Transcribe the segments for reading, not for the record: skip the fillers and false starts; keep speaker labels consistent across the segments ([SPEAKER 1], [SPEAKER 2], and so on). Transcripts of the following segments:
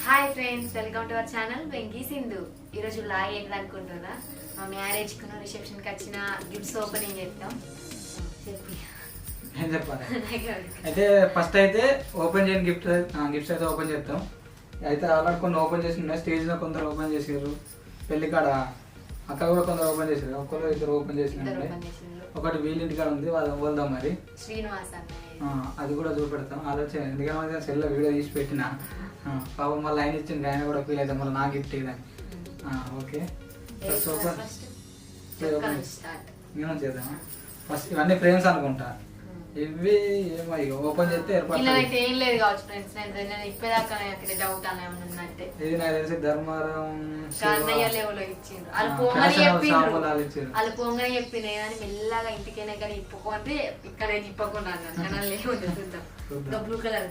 [SPEAKER 1] Hi friends, welcome to our channel Venky Sindhu. ఈరోజు log ఏంటి అనుకుంటున్నా, మా మ్యారేజ్కి రిసెప్షన్కి వచ్చిన గిఫ్ట్స్ ఓపెనింగ్ చేద్దాం.
[SPEAKER 2] ఏం చెప్పాలి అయితే ఫస్ట్ అయితే ఓపెన్ చేయని గిఫ్ట్స్ అయితే ఓపెన్ చేస్తాం. అయితే ఆల్రెడీ కొన్ని ఓపెన్ చేసి ఉన్నాయి. స్టేజ్లో కొందరు ఓపెన్ చేసారు, పెళ్లి కాడ అక్కడ కూడా కొందరు ఓపెన్ చేసారు, ఒక్కరు ఇద్దరు ఓపెన్ చేసినారు. ఒకటి వీళ్ళింటి కాడ ఉంది, వాళ్ళు వెళ్దాం మరి
[SPEAKER 1] శ్రీనివాస్
[SPEAKER 2] అది కూడా చూపెడతాం. ఆలోచన ఎందుకంటే సెల్లో వీడియో తీసి పెట్టిన పాపం మళ్ళీ ఆయన ఇచ్చింది, ఆయన కూడా ఫీల్ అవుతాం మళ్ళీ నా గిఫ్ట్ ఇదని. ఓకే ఓపెన్ చేద్దాం. ఫస్ట్ ఇవన్నీ ఫ్రేమ్స్ అనుకుంటా. ఇవి ఏమో ఓపెన్ చేస్తే
[SPEAKER 1] ఏం లేదు కావచ్చు ఫ్రెండ్స్. నేను ఇప్పటిదాకా డౌట్ అంటే
[SPEAKER 2] ఇది నాకు తెలిసి ధర్మారం
[SPEAKER 1] వాళ్ళు పోంగనే చెప్పింది కానీ మెల్లగా ఇంటికైనా కానీ ఇప్పుకో అంటే ఇక్కడ ఇప్పకుండా చూద్దాం. Blue colour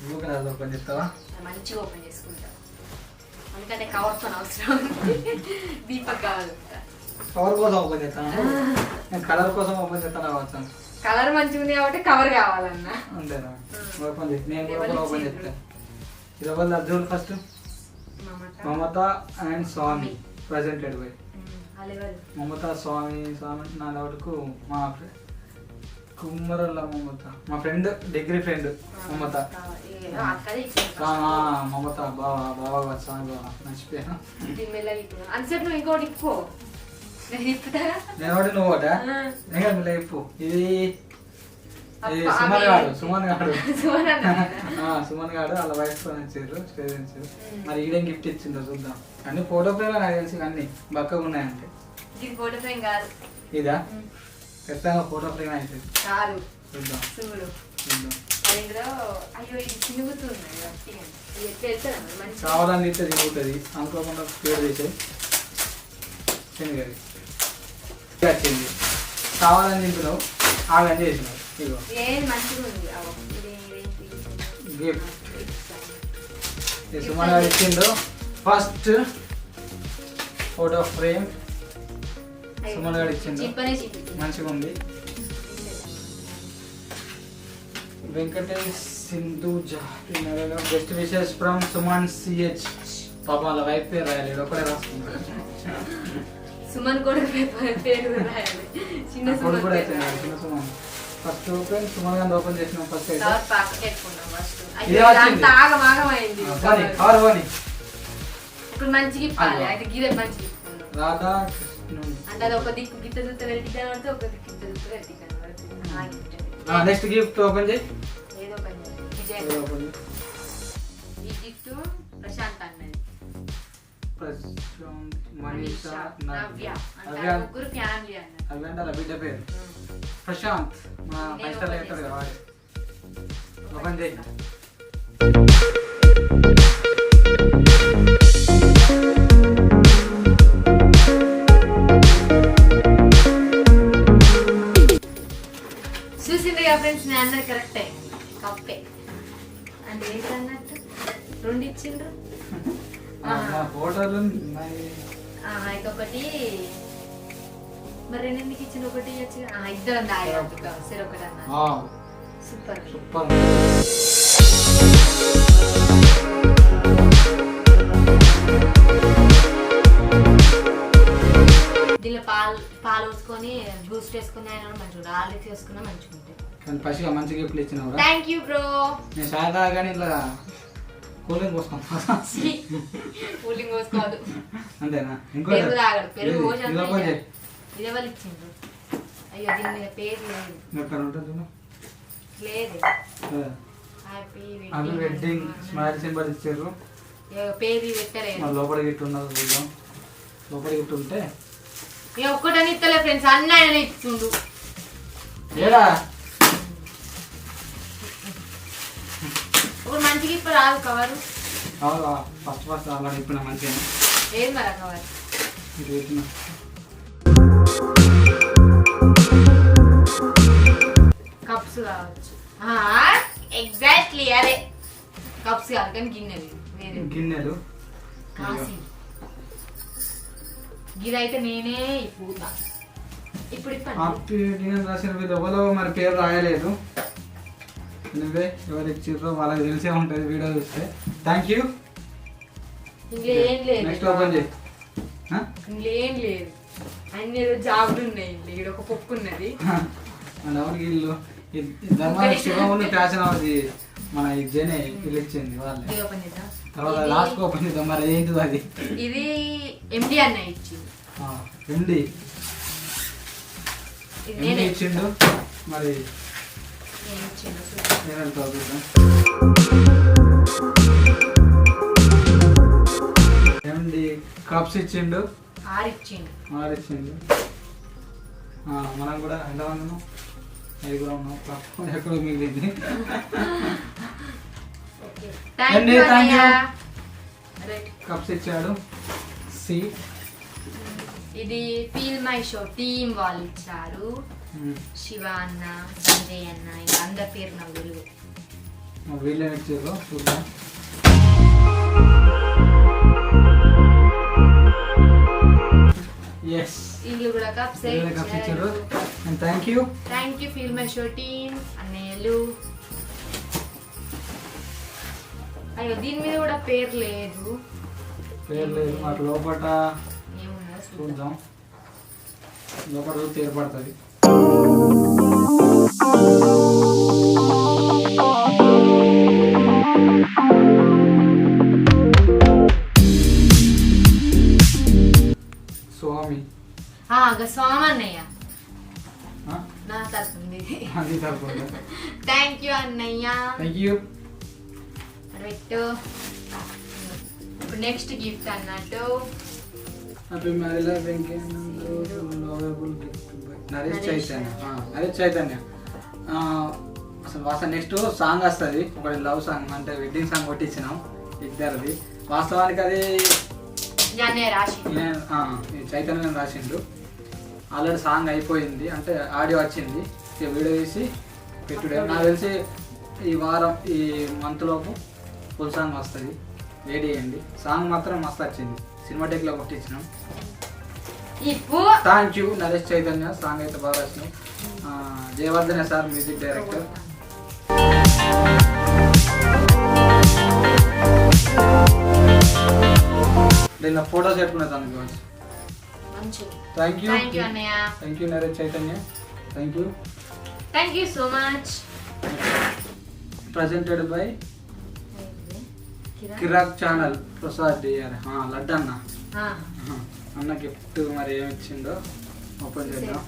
[SPEAKER 2] blue colour open చేస్తావా?
[SPEAKER 1] మంచిగా ఓపెన్ చేసుకుంటా, ఎందుకంటే కవర్తో అవసరం. దీపక్ కావాలి,
[SPEAKER 2] కవర్ కోసం ఓపెన్ చేస్తాను. నేను కలర్ కోసం ఓపెన్ చేస్తాను కావచ్చు.
[SPEAKER 1] కలర్ మంచిగా ఉంది కాబట్టి కవర్ కావాలన్నా
[SPEAKER 2] అంతేనా? ఓపెన్ చేసి నేను కూడా ఓపెన్ చేస్తాను. ఇది ఎవరు Arjun? First Mamata and Swami presented by Mamata Swami. నా డౌట్కు మా కుమ్మరల్ల మమత, మా friend, degree friend Mamata. Mamata బాగా స్వామి బాగా మర్చిపోయాను.
[SPEAKER 1] ఇంకోటి ఇప్పు,
[SPEAKER 2] నేను ఒకటి నువ్వు ఒకటా? నేను ఇప్పు. ఇది సుమన్ గాడు వాళ్ళ వైఫ్ తో వచ్చారు, స్టేజ్ వచ్చారు. మరి ఈడేం గిఫ్ట్ ఇచ్చిందో చూద్దాం. అన్ని ఫోటో ఫ్రేమ్ నాకు తెలిసి అన్ని బక్కగా ఉన్నాయంటే.
[SPEAKER 1] ఫోటో ఫ్రేమ్ కాదు
[SPEAKER 2] ఇదా? ఖచ్చితంగా ఫోటో ఫ్రేమ్ అయితే చూద్దాం. కావాలని ఇస్తే తిరుగుతుంది అనుకోకుండా పేరు తీసేది శనిగారి వచ్చింది. కావాలని తింటున్నావు, ఆగని చేసినావు. ఇగో గిఫ్ట్ సుమన్ గారు ఇచ్చిండు. ఫస్ట్ ఫోటో ఫ్రేమ్ సుమన్ గారు ఇచ్చిండు, మంచిగా ఉంది. Venkatesh Sindhuja best wishes from Suman CH. పాపం వాళ్ళ వైఫ్ పేరు రాయలేదు, ఒకటే రాసుకున్నాడు.
[SPEAKER 1] సుమన్ కూడా పేరు రాయాలి. చిన్న
[SPEAKER 2] సుమన్ ఫస్ట్ ఓపెన్. సుమన్ గారిని ఓపెన్ చేసినాం. ఫస్ట్
[SPEAKER 1] ఇప్పుడు మంచిగా ఇప్పాలి. అయితే గిరే మంచిగా
[SPEAKER 2] రాధా
[SPEAKER 1] అంటే అది ఒక దిక్కు గిత్త దుత్త వెరైటీ కనబడితే ఒక దిక్కు గిత్త దుత్త వెరైటీ కనబడుతుంది.
[SPEAKER 2] నెక్స్ట్ గిఫ్ట్ ఓపెన్ చేయి.
[SPEAKER 1] ఏదో ఈ గిఫ్ట్ ప్రశాంత్ అన్నది.
[SPEAKER 2] మనీషా,
[SPEAKER 1] నవ్య ముగ్గురు ఫ్యామిలీ అన్నారు.
[SPEAKER 2] అవి అంటే అలా బిడ్డ పేరు ప్రశాంత్. మా పైసలు అవుతాడు కదా వాడే. ఓపెన్ చేయి.
[SPEAKER 1] చూసింది కదా ఫ్రెండ్స్, నేను అన్నది కరెక్టే. కప్పే అంటే ఏంటి అన్నట్టు రెండు ఇచ్చిండ్రు.
[SPEAKER 2] ఫోటోలు
[SPEAKER 1] ఇంకొకటి మరి రెండింటికి ఇచ్చిన ఒకటి ఇద్దరు సరే ఒకటి అన్న. Super
[SPEAKER 2] super.
[SPEAKER 1] దీనిలో పాలు వేసుకొని బూస్ట్ వేసుకుని ఆయన మంచిగా ఆల్రెడీ వేసుకున్నా మంచిగా ఉంటుంది.
[SPEAKER 2] పసిగా మంచి గిఫ్ట్లు ఇచ్చినావు.
[SPEAKER 1] Thank you bro.
[SPEAKER 2] నేను సాదా కానీ ఇట్లా కూలింగ్ పోసుకుంటా.
[SPEAKER 1] కూలింగ్ పోసుకోవద్దు
[SPEAKER 2] అంతేనా?
[SPEAKER 1] పెరుగు తాగడు. పెరుగు ఇదే వాళ్ళు ఇచ్చిండ్రు. అయ్యో దీని మీద పేరు లేదు.
[SPEAKER 2] హ్యాపీ వెడ్డింగ్ స్మైల్ సింబల్ ఇచ్చారు.
[SPEAKER 1] పేరు పెట్టలేదు.
[SPEAKER 2] లోపల గిట్టు ఉన్నది చూద్దాం. లోపల గిట్టు ఉంటే
[SPEAKER 1] ఒక్కటని ఇస్తలే ఫ్రెండ్స్, అన్న ఆయన ఇచ్చిండు.
[SPEAKER 2] ఏడా
[SPEAKER 1] ఒక మంచిగా ఇప్పుడు రాదు కవరు.
[SPEAKER 2] ఫస్ట్ అలా ఇప్పుడు మంచిగా
[SPEAKER 1] ఏది మరి కవర్ కప్స్ కావచ్చు. ఎగ్జాక్ట్లీ అదే కప్స్ కాదు కానీ గిన్నెలు.
[SPEAKER 2] గిన్నెలు
[SPEAKER 1] గిదైతే నేనే ఇప్పుడు
[SPEAKER 2] రాసిన ఎవరో మరి పేరు రాయలేదు. నువ్వే ఎవరు ఇచ్చిర్రో వాళ్ళకి తెలిసే ఉంటుంది వీడియో చూస్తే. Thank you.
[SPEAKER 1] ఇంట్లో ఏం లేదు,
[SPEAKER 2] నెక్స్ట్ ఓపెన్ చేయి.
[SPEAKER 1] ఇంట్లో ఏం లేదు, అన్ని ఏదో జాబులు ఉన్నాయి. ఇక్కడ ఒక పప్పు ఉన్నది.
[SPEAKER 2] మన ఎవరికి ఇల్లు శివమును ఫ్యాషన్ అవుతుంది మన ఇజ్జనే ఇల్లు ఇచ్చింది వాళ్ళే.
[SPEAKER 1] ఓపెన్ చేద్దాం.
[SPEAKER 2] తర్వాత లాస్ట్ ఓపెన్ చేద్దాం. మరి ఏంటి అది?
[SPEAKER 1] ఇది ఎండి అన్న ఇచ్చింది.
[SPEAKER 2] ఎండి ఇచ్చిండు. మరి ఎండి కప్స్ ఇచ్చిండు.
[SPEAKER 1] 6 ఇచ్చిండు.
[SPEAKER 2] మనం కూడా ఎంతమంది ఉన్నాం? 5 ఉన్నాం. ఎక్కడ మిగిలింది? కప్స్ ఇచ్చాడు. సి
[SPEAKER 1] ఇది ఫీల్ మై షో టీమ్ వాళ్ళు ఇచ్చారు. శివ అన్న, సంజయ్ అన్న, ఇంకా అందరి పేరు నాకు తెలుగు.
[SPEAKER 2] వీళ్ళే ఇచ్చారు. చూద్దాం. ఎస్,
[SPEAKER 1] వీళ్ళు కూడా కప్స్
[SPEAKER 2] ఇచ్చారు. Thank you
[SPEAKER 1] feel my show team అన్నయ్యలు. అయ్యో దీని మీద కూడా పేరు లేదు.
[SPEAKER 2] అటు లోపల
[SPEAKER 1] ఏమున్నా
[SPEAKER 2] చూద్దాం. లోపల రోజు ఏర్పడుతుంది. స్వామి
[SPEAKER 1] స్వామి అన్నయ్య నా తరపుంది. థ్యాంక్ యూ అన్నయ్య. పెట్టు. ఇప్పుడు నెక్స్ట్ గిఫ్ట్ అన్నట్టు
[SPEAKER 2] నరేష్ చైతన్య. అసలు వాస నెక్స్ట్ సాంగ్ వస్తుంది, ఒకటి లవ్ సాంగ్, అంటే వెడ్డింగ్ సాంగ్ కొట్టించినాం ఇద్దరిది. వాస్తవానికి అది చైతన్యం రాసిండు. ఆల్రెడీ సాంగ్ అయిపోయింది, అంటే ఆడియో వచ్చింది, వీడియో తీసి పెట్టుడే. నాకు తెలిసి ఈ వారం ఈ మంత్ లోపు ఫుల్ సాంగ్ వస్తుంది. వెయిట్ చేయండి. సాంగ్ మాత్రం మస్తు వచ్చింది, సినిమాటెక్లో కొట్టించినాం. Thank you Naresh Chaitanya. Song అయితే బాగా వచ్చినాం. Jayawardene sir music director. నేను ఫోటోస్ పెట్టుకున్నా తనకు. Thank you Naresh Chaitanya. Thank you
[SPEAKER 1] so much.
[SPEAKER 2] Presented by Kirak channel Prasad DR. Laddu అన్న అన్న గిఫ్ట్ మరి ఏమి ఇచ్చిందో ఓపెన్ చేద్దాం.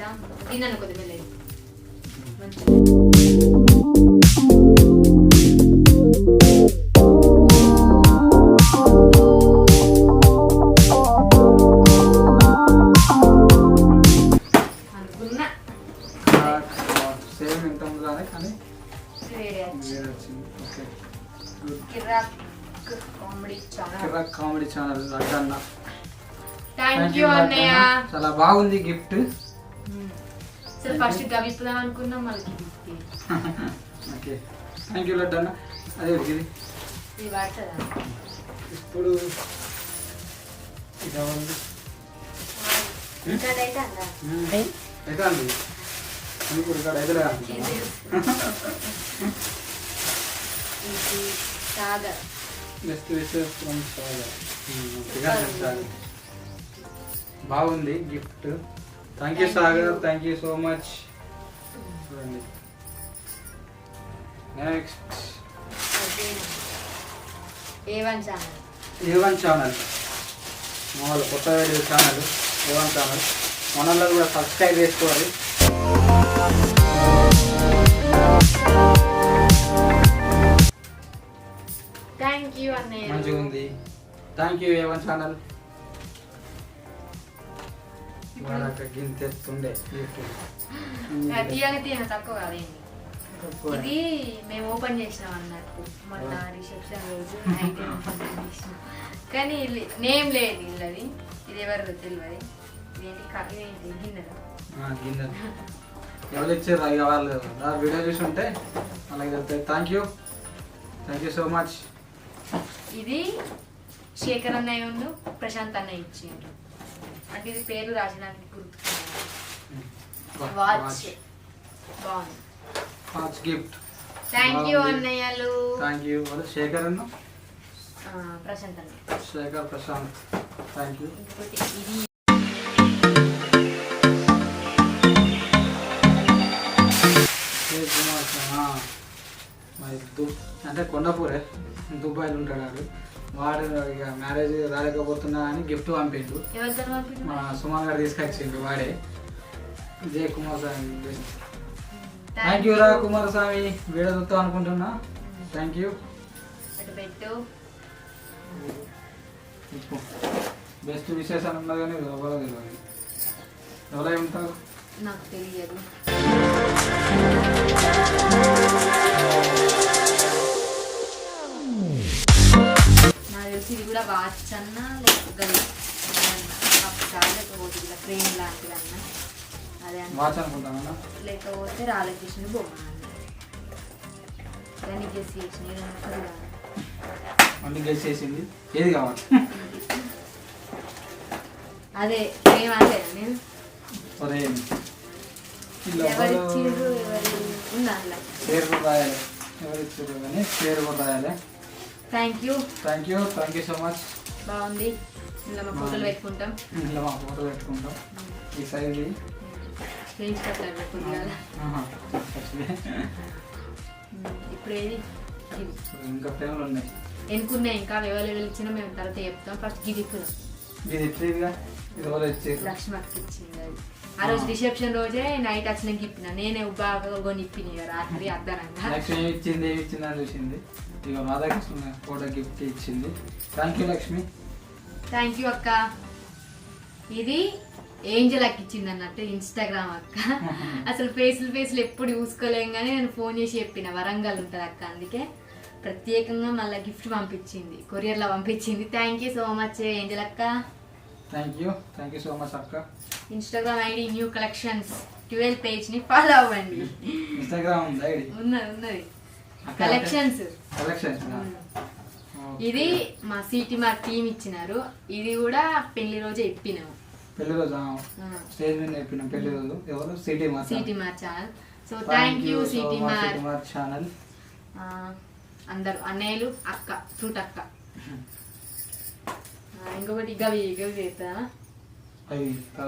[SPEAKER 2] సేమ్ ఇంత ముందుగానే కానీ
[SPEAKER 1] కిరాక్
[SPEAKER 2] కామెడీ ఛానల్ లడ్డు అన్న.
[SPEAKER 1] థ్యాంక్ యూ అన్నయ్య.
[SPEAKER 2] చాలా బాగుంది గిఫ్ట్.
[SPEAKER 1] ఫస్ట్ గవిపుదాం అనుకున్నాం, మళ్ళీ
[SPEAKER 2] ఓకే థ్యాంక్ యూ లడ్డు అన్న. అదే ఇది ఇప్పుడు అయితే అండి ఇప్పుడు ఇక్కడ అయితే బాగుంది gift. Thank you Sagar. Thank you so much. చూడండి నెక్స్ట్ A1 ఛానల్. మామూలు కొత్త వీడియో ఛానల్ A1 ఛానల్. మనలో కూడా సబ్స్క్రైబ్ చేసుకోవాలి.
[SPEAKER 1] థ్యాంక్ యూ అన్నయ్య.
[SPEAKER 2] మంచిగా ఉంది. Thank you A1 channel. గింతెత్తుండే
[SPEAKER 1] తక్కువ కాదండి. ఇది మేము ఓపెన్ చేసినాం అన్నట్టు మొన్న రిసెప్షన్ రోజు నైట్ చేసినాం. కానీ నేమ్ లేదు ఇల్లది. ఇది ఎవరు తెలియదు. ఇదేంటి గిన్నెలు
[SPEAKER 2] ఎవరు ఇచ్చారు ఇక వాళ్ళు వీడియో చూసి ఉంటే అలాగే వెళ్తాయి. Thank you so much.
[SPEAKER 1] ఇది శేఖర్ అన్నయ్య ఉండు ప్రశాంత్ అన్నయ్య ఇచ్చిండు. అంటే ఇది పేరు రాజడానికి గుర్తుకున్నాను. వాచ్ బాగుంది.
[SPEAKER 2] వాచ్ గిఫ్ట్
[SPEAKER 1] థ్యాంక్ యూ అన్నయ్యలు.
[SPEAKER 2] Thank you. శేఖర్ అన్న,
[SPEAKER 1] ప్రశాంత్ అన్న,
[SPEAKER 2] శేఖర్ ప్రశాంత్ థ్యాంక్ యూ.
[SPEAKER 1] ఇది
[SPEAKER 2] అంటే కొండపూరే దుబాయ్లో ఉంటాడు వాడు. ఇక మ్యారేజ్ రాలేకపోతున్నా అని గిఫ్ట్ పంపిండు. మా సుమన్ గారు తీసుకొచ్చిండు వాడే. జయ కుమారస్వామి. థ్యాంక్ యూ రా కుమారస్వామి, వీడియో చూస్తాం అనుకుంటున్నా. Thank you. బెస్ట్ విశేషాలు ఉన్నది కానీ ఎవరో తెలియదు. ఎవరై ఉంటారు
[SPEAKER 1] నాకు తెలియదు. నాకు తెలిసి ఇది కూడా వాచ్ అన్నా లేకపోతే ఫ్రేమ్ లాంటిది అన్న అదే
[SPEAKER 2] వాచ్ అనుకుంటాను.
[SPEAKER 1] లేకపోతే రాధాకృష్ణుని బొమ్మ దాన్ని గెస్ చేసిన
[SPEAKER 2] అన్ని గెస్ చేసింది. ఏది కావాలి?
[SPEAKER 1] అదే ఫ్రేమ్ అంటే నేను ఎవరిచ్చిర్రు ఎవరు ఉందా అలా
[SPEAKER 2] పేరు కూడా రాయాలి. ఎవరిచ్చారు కానీ పేరు కూడా రాయాలి.
[SPEAKER 1] Thank you
[SPEAKER 2] so much.
[SPEAKER 1] బాగుంది. ఇలా మా ఫోటోలు పెట్టుకుంటాం.
[SPEAKER 2] ఈ సైజ్
[SPEAKER 1] ఇప్పుడు ఏది
[SPEAKER 2] ఇంకా ఫ్రేమ్లు ఉన్నాయి.
[SPEAKER 1] ఎన్నుకున్నాయి ఇంకా అవైలబుల్ ఇచ్చినా మేము తర్వాత చెప్తాం. ఫస్ట్ గిది లక్ష్మకి ఇచ్చింది అది. ఆ రోజు రిసెప్షన్ రోజే నైట్ వచ్చినాక ఇప్పిన నేనే బాగా కొని ఇప్పిన రాత్రి అర్ధనంగా.
[SPEAKER 2] లక్ష్మి ఏమి ఇచ్చింది అని చూసింది. ఇక రాధాకృష్ణ ఫోటో గిఫ్ట్ ఇచ్చింది. Thank you Lakshmi.
[SPEAKER 1] Thank you అక్క. ఇది ఏంజల్ అక్క ఇచ్చింది అన్నట్టు ఇన్స్టాగ్రామ్ అక్క. అసలు ఫేస్లు ఎప్పుడు చూసుకోలేం కానీ నేను ఫోన్ చేసి చెప్పిన వరంగల్ ఉంటుంది అక్క, అందుకే ప్రత్యేకంగా మళ్ళీ గిఫ్ట్ పంపించింది, కొరియర్లో పంపించింది. Thank you so much Angel అక్క.
[SPEAKER 2] థ్యాంక్ యూ సో మచ్ అక్క.
[SPEAKER 1] Instagram ID new collections 12 page ని ఫాలో అవ్వండి.
[SPEAKER 2] ఇన్స్టాగ్రామ్ ఉంది ఐడి
[SPEAKER 1] ఉన్నది కలెక్షన్స్. ఇది మా సిటీ మార్క్ టీమ్ ఇచ్చినారు. ఇది కూడా పెళ్లి రోజే ఇప్పినాము.
[SPEAKER 2] పెళ్లి రోజు స్టేజ్ మీద చెప్పినాం. పెళ్లి రోజు ఎవరు? City mark
[SPEAKER 1] channel. So thank you city mark
[SPEAKER 2] channel.
[SPEAKER 1] అందరు అన్నయ్యలు, అక్క ఫ్రూట్ అక్క. ఇంకొకటి గవి చేస్తా
[SPEAKER 2] అవి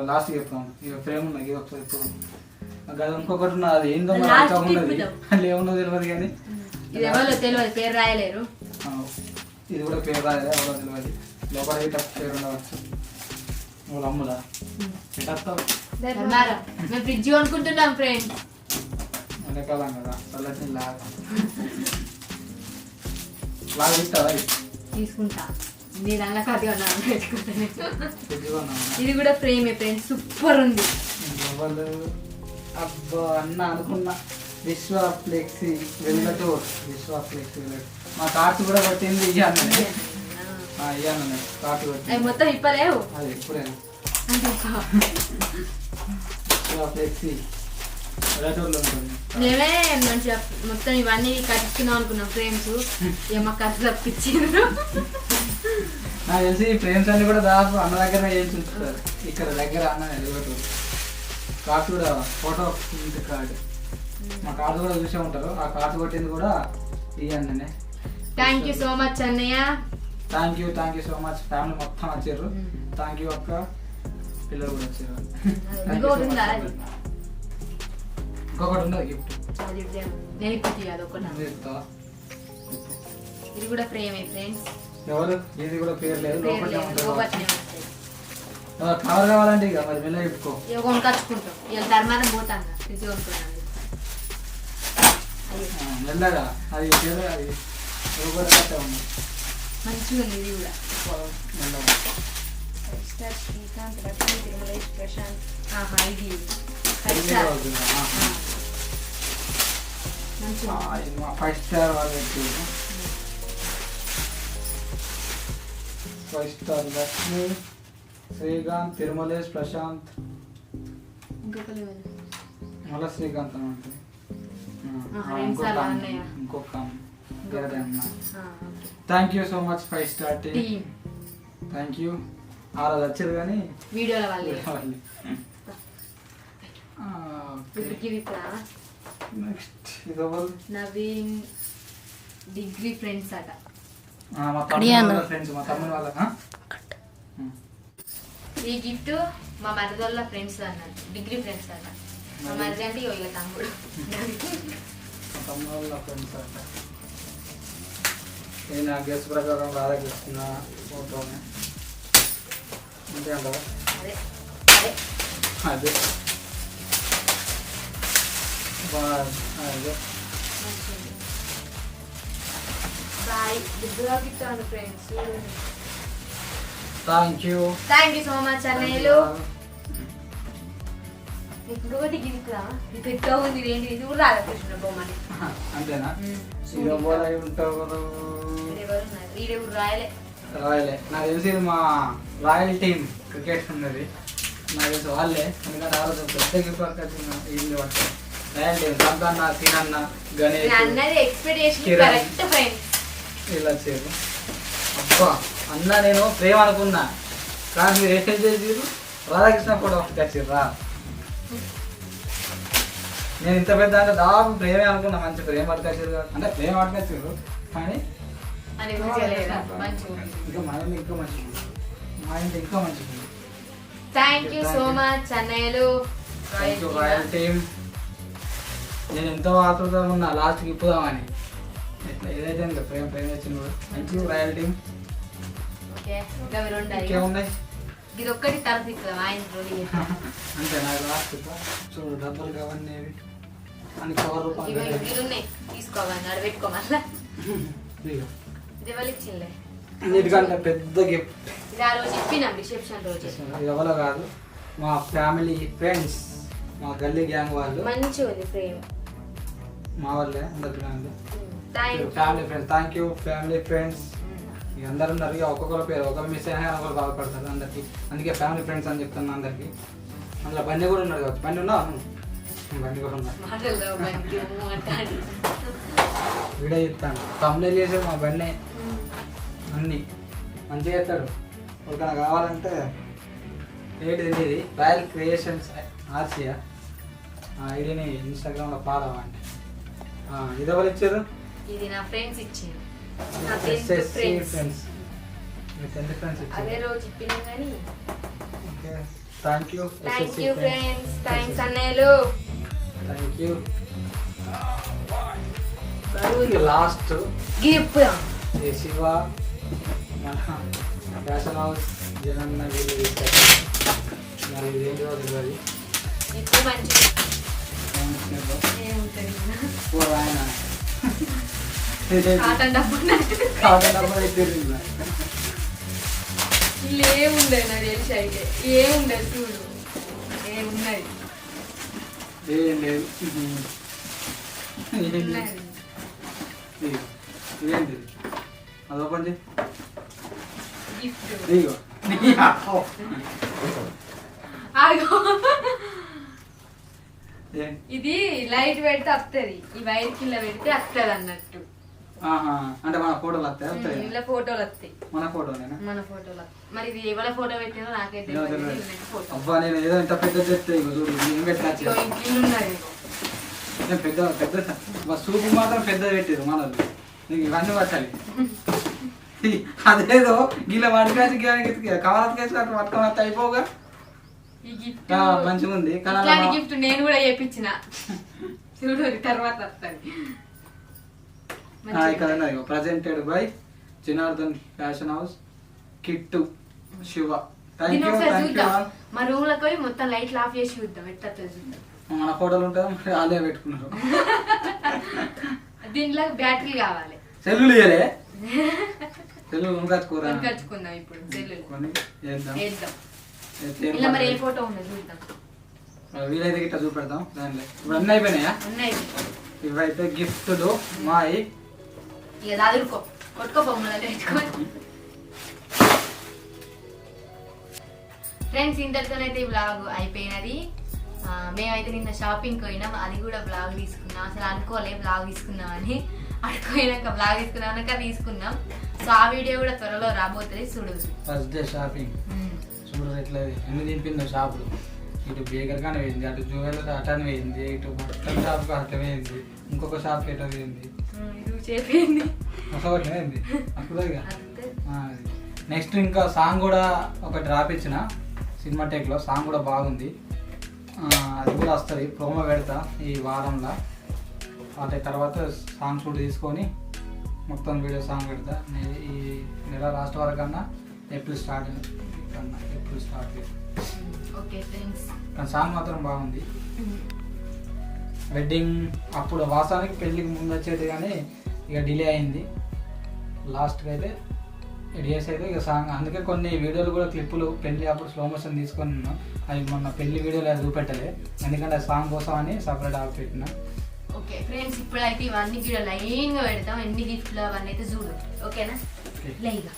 [SPEAKER 2] లాస్ట్ చెప్తాం. ఇక ఫ్రేమ్ ఉన్నాయి. ఇది ఒకసారి ఇప్పుడు ఇంకొకటి ఉన్నది. అది ఏందో ఏమున్నో తెలియదు కానీ
[SPEAKER 1] ఇది ఎవరో తెలియదు, పేరు రాయలేరు.
[SPEAKER 2] ఇది కూడా పేరు రాయలే, ఎవరో తెలియదు. లోపల పేరు ఉండవచ్చు. నువ్వు అమ్ముదా
[SPEAKER 1] మేము ఫ్రిడ్జ్ కొనుక్కుంటున్నాం ఫ్రెండ్.
[SPEAKER 2] ఎండాకాలం కదా చల్లటి లాగా ఇస్తావా?
[SPEAKER 1] తీసుకుంటా. ఇది కూడా ఫ్రేమ్ ఫ్రెండ్స్, సూపర్ ఉంది.
[SPEAKER 2] అబ్బా అన్న అనుకున్నా. విశ్వ ఫ్లెక్సీ వెళ్ళటూర్. మా కార్డ్స్ కూడా పట్టింది. ఇయ్యాను కార్డు పట్టింది
[SPEAKER 1] మొత్తం ఇప్పలేవు.
[SPEAKER 2] అది ఇప్పుడేనా విశ్వ ఫ్లెక్సీ వెళ్ళటూర్లో ఉంటుంది.
[SPEAKER 1] మేమే మంచిగా మొత్తం ఇవన్నీ కట్టించుకుందాం అనుకున్నాం ఫ్రేమ్స్. ఏమో ఖర్చు తప్పించారు.
[SPEAKER 2] నాకు తెలిసి ఫ్రేమ్స్ అన్ని కూడా దాదాపు అన్న దగ్గర ఏం చూస్తారు. ఇక్కడ దగ్గర అన్న వెళ్ళటూర్. కార్డు కూడా ఫోటో ప్రింట్ కార్డు. మా కార్డు కూడా చూసే ఉంటారు. ఆ కార్డు కొట్టింది కూడా ఇవన్నీ.
[SPEAKER 1] థ్యాంక్ యూ సో మచ్ అన్నయ్య.
[SPEAKER 2] Thank you so much. Family మొత్తం వచ్చారు. థ్యాంక్ యూ అక్క. పిల్లలు కూడా వచ్చారు. ఇంకొకటి ఉన్నది గిఫ్ట్.
[SPEAKER 1] ఇది కూడా ఫ్రేమ్ ఫ్రెండ్స్.
[SPEAKER 2] ఎవరు? ఇది కూడా పేరు లేదు. కవర్ కావాలంటే ఇక మరి మెల్ల చెప్పుకో.
[SPEAKER 1] కొనుకొచ్చుకుంటాం. ఇలా ధర్మానం పోతాం ఫ్రిడ్జ్ కొనుక్కున్నాం
[SPEAKER 2] మెల్లగా. అది అది
[SPEAKER 1] మంచిగా ఉంది. ఇది కూడా
[SPEAKER 2] మెల్లగా.
[SPEAKER 1] శ్రీకాంత్, లక్ష్మీ, తిరుమలేష్, ప్రశాంత్. ఇది
[SPEAKER 2] ఫైవ్ స్టార్ వాళ్ళు. 5 స్టార్ లక్ష్మి, శ్రీకాంత్, తిరుమలేష్, ప్రశాంత్. మళ్ళీ శ్రీకాంత్ అని ఉంటుంది. ఇంకొక thank you so much 5 star team. Thank you. ఆ రోజు వచ్చారు కానీ వీడియోలో వాళ్ళు నెక్స్ట్ ఇది ఎవరు?
[SPEAKER 1] నవీన్ డిగ్రీ ఫ్రెండ్స్ అట.
[SPEAKER 2] మా తమ్ముడు ఫ్రెండ్స్, మా తమ్ముడు వాళ్ళ.
[SPEAKER 1] ఈ గిఫ్ట్ మా మరిదోళ్ళ ఫ్రెండ్స్ అన్నట్టు, డిగ్రీ ఫ్రెండ్స్ అన్న. మా మరిది అంటే ఇలా తమ్ముడు.
[SPEAKER 2] మా తమ్ముడు వాళ్ళ ఫ్రెండ్స్ అంట. నేను నా గెస్ట్ ప్రకారం రాధాకృష్ణ ఫోటోనే అంతే అంటారా?
[SPEAKER 1] అదే
[SPEAKER 2] అదే అదే
[SPEAKER 1] బాయ్. దిద్దుగా gift friends.
[SPEAKER 2] Thank you
[SPEAKER 1] so much అన్నయ్యలు. ఇంకొకటి గిఫ్ట్లా ఇది పెద్దగా ఉంది. ఏంటి ఇది కూడా రాధాకృష్ణ బొమ్మని.
[SPEAKER 2] అంతేనా?
[SPEAKER 1] వీడెవరు రాయలే.
[SPEAKER 2] నాకు తెలిసి మా రాయల్ టీమ్ క్రికెట్ ఉన్నది, నాకు తెలిసి వాళ్ళే. ఎందుకంటే ఆ రోజు పెద్ద గిఫ్ట్ వర్క్ వచ్చింది పట్టు రాయల్ టీమ్. సంతన్న, తినన్న, గణేష్
[SPEAKER 1] అన్నది ఎక్స్పెక్టేషన్ కరెక్ట్ ఫ్రెండ్స్
[SPEAKER 2] వీళ్ళు వచ్చారు. అబ్బా అన్న నేను ప్రేమ అనుకున్నా, కానీ మీరు ఏం చేసారు? రాధాకృష్ణ ఫోటో ఒకటి వచ్చిర్రా. నేను ఇంత పెద్ద అంటే దాదాపు ప్రేమే అనుకున్నా. మంచి ప్రేమ పట్టుకొచ్చారు, అంటే ప్రేమ పట్టుకొచ్చారు, కానీ ఇంకా మా ఇంట్లో ఇంకా మంచిగా, మా ఇంట్లో ఇంకా మంచిగా.
[SPEAKER 1] థ్యాంక్ యూ సో మచ్ అన్నయ్యలు,
[SPEAKER 2] రాయల్ టీమ్. నేను ఎంతో ఆతృతగా ఉన్నా లాస్ట్కి ఇప్పుదామని. ఎట్లా ఏదైతే ప్రేమ ప్రేమ వచ్చింది కూడా. Thank you royal team. ఇంకేమున్నాయి?
[SPEAKER 1] ఇది ఒక్కటి తరఫు
[SPEAKER 2] అంతే నాకు లాస్ట్ చూడు డబ్బులు కావన్నీ అని కవర్
[SPEAKER 1] రూపాయలు తీసుకోవాలి, అక్కడ పెట్టుకోమల్లా. ఇది ఎవరు ఇచ్చిండే?
[SPEAKER 2] ఎందుకంటే పెద్ద గిఫ్ట్.
[SPEAKER 1] ఇది ఆ రోజు ఇప్పినాం రిసెప్షన్ రోజు.
[SPEAKER 2] ఎవరో కాదు, మా ఫ్యామిలీ ఫ్రెండ్స్, మా గల్లీ గ్యాంగ్ వాళ్ళు.
[SPEAKER 1] మంచిగా ఉంది ఫ్రేమ్,
[SPEAKER 2] మా వాళ్ళే అందరు family friends. Thank you family friends. ఇక అందరు ఉన్నారు, ఇక ఒక్కొక్కరు పేరు ఒకరు మిస్ అయినా ఒకరు బాధపడతారు అందరికి. అందుకే ఫ్యామిలీ ఫ్రెండ్స్ అని చెప్తాను అందరికి. అందులో బండి కూడా ఉన్నాడు కావచ్చు. బండి ఉన్నా? బండి కూడా ఉన్నాడు. వీడియో చెప్తాను, కంప్లైంట్ చేసాడు మా బండి అన్నీ మంచిగా చేస్తాడు. ఒకరికైనా కావాలంటే ఏంటిది ఇది రాయల్ క్రియేషన్స్ ఆర్సియా ఐడిని ఇన్స్టాగ్రామ్లో ఫాలో అవ్వండి. ఇది ఎవరు ఇచ్చారు?
[SPEAKER 1] ఇది నా ఫ్రెండ్స్ ఇచ్చారు. అదే రోజు ఇప్పినా కానీ.
[SPEAKER 2] థ్యాంక్ యూ
[SPEAKER 1] ఫ్రెండ్స్, థ్యాంక్స్ అన్నయ్యలు.
[SPEAKER 2] Thank you. Last
[SPEAKER 1] gift
[SPEAKER 2] Shiva fashion house జనన్న వీళ్ళు మరి ఇదేంటి తెలియదు.
[SPEAKER 1] ఇప్పుడు మంచిగా
[SPEAKER 2] ఆయన
[SPEAKER 1] ఇల్లు ఏముండదు నాకు తెలిసి. అయితే ఏముండదు చూడు, ఏమున్నది
[SPEAKER 2] ఏం లేదు. ఇదేంటి అది ఓపెన్ చేయి.
[SPEAKER 1] ఇది లైట్ పెడితే వస్తుంది, ఈ వైర్ కింద పెడితే వస్తుంది అన్నట్టు.
[SPEAKER 2] అంటే మన ఫోటోలు వస్తాయి?
[SPEAKER 1] ఇలా ఫోటోలు వస్తాయి.
[SPEAKER 2] మన ఫోటోనేనా?
[SPEAKER 1] మన ఫోటోలు. మరి ఇది ఎవరి ఫోటో పెట్టినో నాకైతే.
[SPEAKER 2] అబ్బా నేను ఏదో ఇంత పెద్ద చెప్తే చూడు ఏం పెట్టినా పెద్ద పెద్ద సూపు మాత్రం పెద్దది పెట్టారు మనల్ని. నీకు ఇవన్నీ పట్టాలి. అదేదో గిల్ల పట్టుకేసి కవరకేసి అట్లా పట్టుకొని వస్తే అయిపోగా. మంచిగా ఉంది.
[SPEAKER 1] గిఫ్ట్ నేను కూడా చేయించిన చూడు తర్వాత వస్తాను.
[SPEAKER 2] ఇక్కడ presented by Janardhan fashion house Kittu Siva.
[SPEAKER 1] మా రూమ్ లోకి పోయి మొత్తం లైట్లు ఆఫ్ చేసి చూద్దాం ఎట్లా చూద్దాం.
[SPEAKER 2] మన ఫోటోలు ఉంటాయి, వాళ్ళే పెట్టుకున్నారు.
[SPEAKER 1] దీంట్లో బ్యాటరీ కావాలి.
[SPEAKER 2] సెల్లులు ఇయ్యలే, సెల్లు
[SPEAKER 1] కొనుకొచ్చుకుందాం ఇప్పుడు. సెల్లు మరి ఏ ఫోటో ఉన్నది చూద్దాం.
[SPEAKER 2] వీలైతే గిట్ట చూపెడతాం దానిలో. ఇప్పుడు అన్నీ అయిపోయినాయా? ఇవైతే గిఫ్ట్లు మాయి.
[SPEAKER 1] ఇక దాదురుకో కొట్టుకో బొమ్మలు తెచ్చుకొని. ఫ్రెండ్స్ ఇంతటితోనైతే ఈ బ్లాగ్ అయిపోయినది. మేమైతే నిన్న షాపింగ్కి పోయినాం, అది కూడా బ్లాగ్ తీసుకున్నాం. అసలు అనుకోలే బ్లాగ్ తీసుకున్నామని. అడుకోయినాక బ్లాగ్ తీసుకున్నాక తీసుకున్నాం. సో ఆ వీడియో కూడా త్వరలో రాబోతుంది, చూడు.
[SPEAKER 2] ఫస్ట్ డే షాపింగ్ చూడు ఎట్లా ఎన్ని దింపిందో షాపులు. ఇటు బేకర్ కానీ పోయింది, అటు జ్యువెలరీ అటని పోయింది, ఇటు బట్టల షాప్కి అట్ట పోయింది, ఇంకొక షాప్కి ఎట పోయింది, అసలు పోయింది అప్పుడుగా. నెక్స్ట్ ఇంకా సాంగ్ కూడా ఒకటి రాపిచ్చిన సినిమా టెక్లో, సాంగ్ కూడా బాగుంది, అది కూడా వస్తుంది, ప్రోమో పెడతా ఈ వారంలో. అదే తర్వాత సాంగ్ షూట్ తీసుకొని మొత్తం వీడియో సాంగ్ పెడతా. ఈ నెల లాస్ట్ వరకు కన్నా ఏప్రిల్ స్టార్ట్ కానీ సాంగ్ మాత్రం బాగుంది. వెడ్డింగ్ అప్పుడు వాసానికి పెళ్ళికి ముందు వచ్చేది కానీ ఇక డిలే అయింది, లాస్ట్కి అయితే డేస్ అయితే ఇక సాంగ్. అందుకే కొన్ని వీడియోలు కూడా క్లిప్పులు పెళ్ళి అప్పుడు స్లో మోషన్ తీసుకొని ఉన్నాం, అవి మొన్న పెళ్లి వీడియోలు అది చూపెట్టలే, ఎందుకంటే సాంగ్ కోసం అని సపరేట్ ఆఫ్ పెట్టిన.
[SPEAKER 1] ఓకే ఫ్రెండ్స్, ఇప్పుడైతే ఇవన్నీ కూడా లైన్గా పెడతాం, ఎన్ని గిఫ్ట్లు అవన్నీ అయితే చూడు, ఓకేనా? లైన్గా